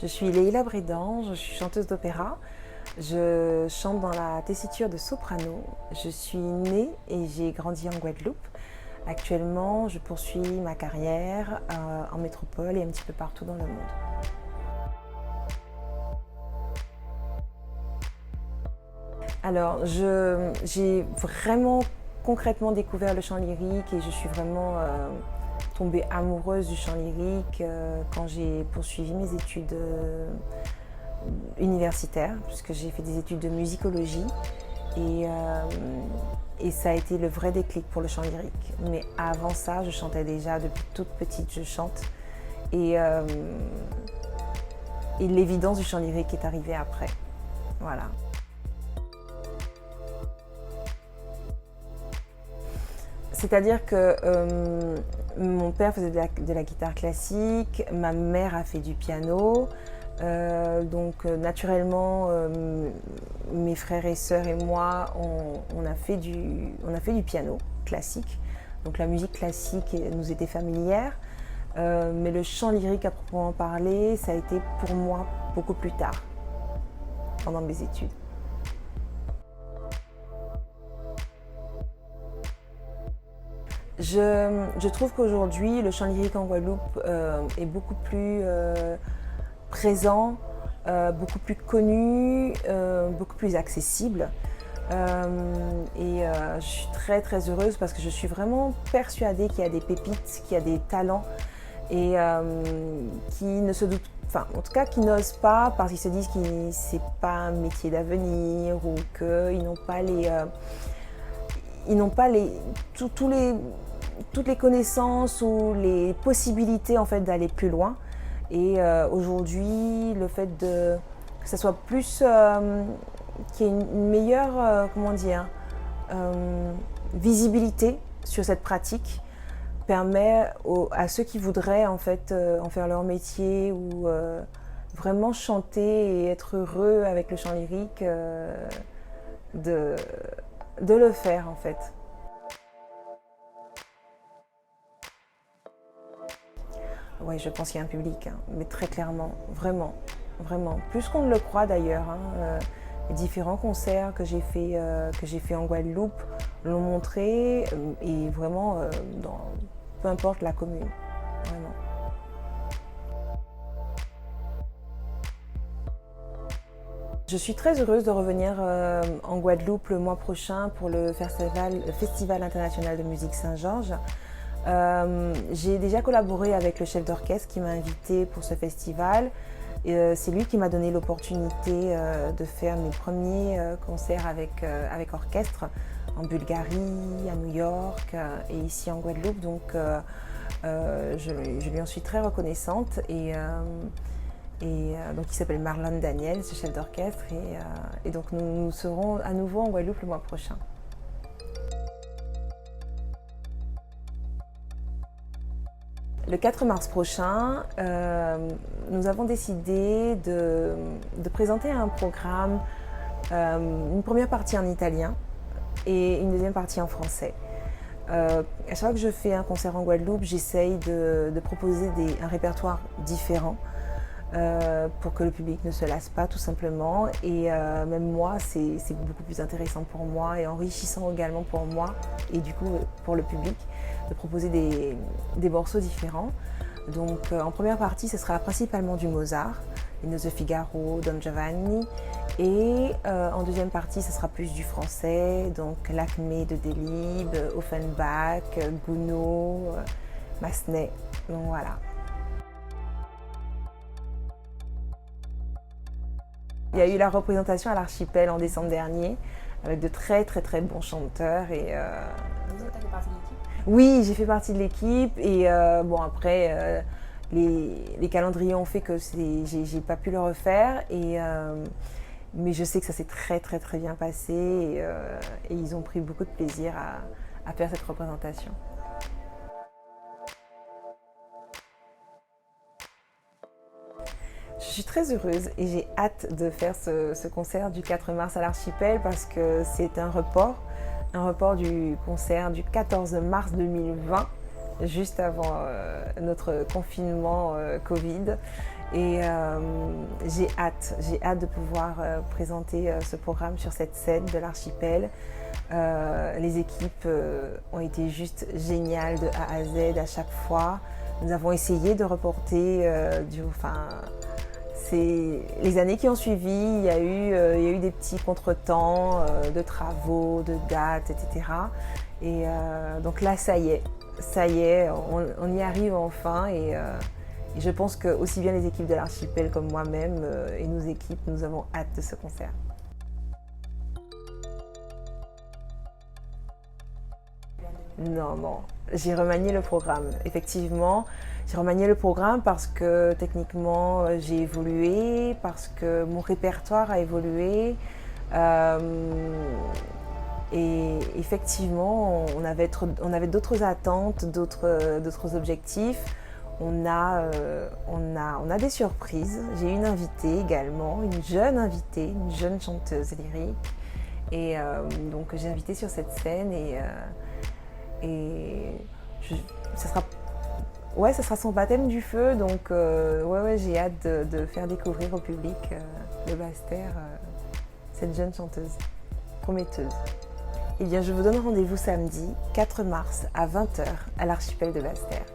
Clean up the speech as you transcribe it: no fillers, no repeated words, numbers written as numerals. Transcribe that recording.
Je suis Leïla Brédan, je suis chanteuse d'opéra. Je chante dans la tessiture de soprano. Je suis née et j'ai grandi en Guadeloupe. Actuellement, je poursuis ma carrière en métropole et un petit peu partout dans le monde. Alors, j'ai vraiment concrètement découvert le chant lyrique et je suis vraiment tombée amoureuse du chant lyrique quand j'ai poursuivi mes études universitaires, puisque j'ai fait des études de musicologie et ça a été le vrai déclic pour le chant lyrique. Mais avant ça, je chantais déjà depuis toute petite, je chante et l'évidence du chant lyrique est arrivée après. Voilà. C'est-à-dire que mon père faisait de la guitare classique, ma mère a fait du piano, donc naturellement mes frères et sœurs et moi on a fait du piano classique, donc la musique classique nous était familière, mais le chant lyrique à proprement parler, ça a été pour moi beaucoup plus tard, pendant mes études. Je trouve qu'aujourd'hui, le chant lyrique en Guadeloupe est beaucoup plus présent, beaucoup plus connu, beaucoup plus accessible. Je suis très très heureuse parce que je suis vraiment persuadée qu'il y a des pépites, qu'il y a des talents et qui ne se doutent, enfin en tout cas qui n'osent pas parce qu'ils se disent que c'est pas un métier d'avenir ou qu'ils n'ont pas toutes les connaissances ou les possibilités en fait d'aller plus loin. Et aujourd'hui, le fait que ça soit plus, qu'il y ait une meilleure, visibilité sur cette pratique permet à ceux qui voudraient en fait en faire leur métier ou vraiment chanter et être heureux avec le chant lyrique de le faire en fait. Oui, je pense qu'il y a un public, hein, mais très clairement, vraiment, vraiment. Plus qu'on ne le croit d'ailleurs. Les différents concerts que j'ai fait en Guadeloupe l'ont montré et vraiment, peu importe la commune, vraiment. Je suis très heureuse de revenir en Guadeloupe le mois prochain pour le Festival international de musique Saint-Georges. J'ai déjà collaboré avec le chef d'orchestre qui m'a invité pour ce festival. C'est lui qui m'a donné l'opportunité de faire mes premiers concerts avec orchestre en Bulgarie, à New York et ici en Guadeloupe. Donc je lui en suis très reconnaissante. Donc il s'appelle Marlon Daniel, ce chef d'orchestre. Et donc nous serons à nouveau en Guadeloupe le mois prochain. Le 4 mars prochain, nous avons décidé de présenter un programme, une première partie en italien et une deuxième partie en français. À chaque fois que je fais un concert en Guadeloupe, j'essaye de proposer un répertoire différent pour que le public ne se lasse pas tout simplement. Et même moi, c'est beaucoup plus intéressant pour moi et enrichissant également pour moi et du coup pour le public de proposer des morceaux différents. Donc en première partie, ce sera principalement du Mozart, les Noces de Figaro, Don Giovanni. Et en deuxième partie, ce sera plus du français, donc l'Acmé de Delibes, Offenbach, Gounod, Massenet. Donc voilà. Il y a eu la représentation à l'Archipel en décembre dernier avec de très très très bons chanteurs. Vous avez fait partie de l'équipe ? Oui, j'ai fait partie de l'équipe et bon après les calendriers ont fait que j'ai pas pu le refaire mais je sais que ça s'est très très très bien passé et ils ont pris beaucoup de plaisir à faire cette représentation. Je suis très heureuse et j'ai hâte de faire ce concert du 4 mars à l'Archipel parce que c'est un report du concert du 14 mars 2020 juste avant notre confinement Covid. Et j'ai hâte de pouvoir présenter ce programme sur cette scène de l'archipel. Les équipes ont été juste géniales de A à Z à chaque fois. Nous avons essayé de reporter les années qui ont suivi, il y a eu des petits contretemps de travaux, de dates, etc. Et donc là, ça y est, on y arrive enfin. Et je pense que aussi bien les équipes de l'archipel comme moi-même et nos équipes, nous avons hâte de ce concert. Non, j'ai remanié le programme. Effectivement, j'ai remanié le programme parce que techniquement j'ai évolué, parce que mon répertoire a évolué. Et effectivement, on avait d'autres attentes, d'autres objectifs. On a des surprises. J'ai une invitée également, une jeune chanteuse lyrique. Et donc j'ai invité sur cette scène ça sera son baptême du feu, donc j'ai hâte de faire découvrir au public de Basse-Terre cette jeune chanteuse prometteuse. Eh bien, je vous donne rendez-vous samedi 4 mars à 20h à l'archipel de Basse-Terre.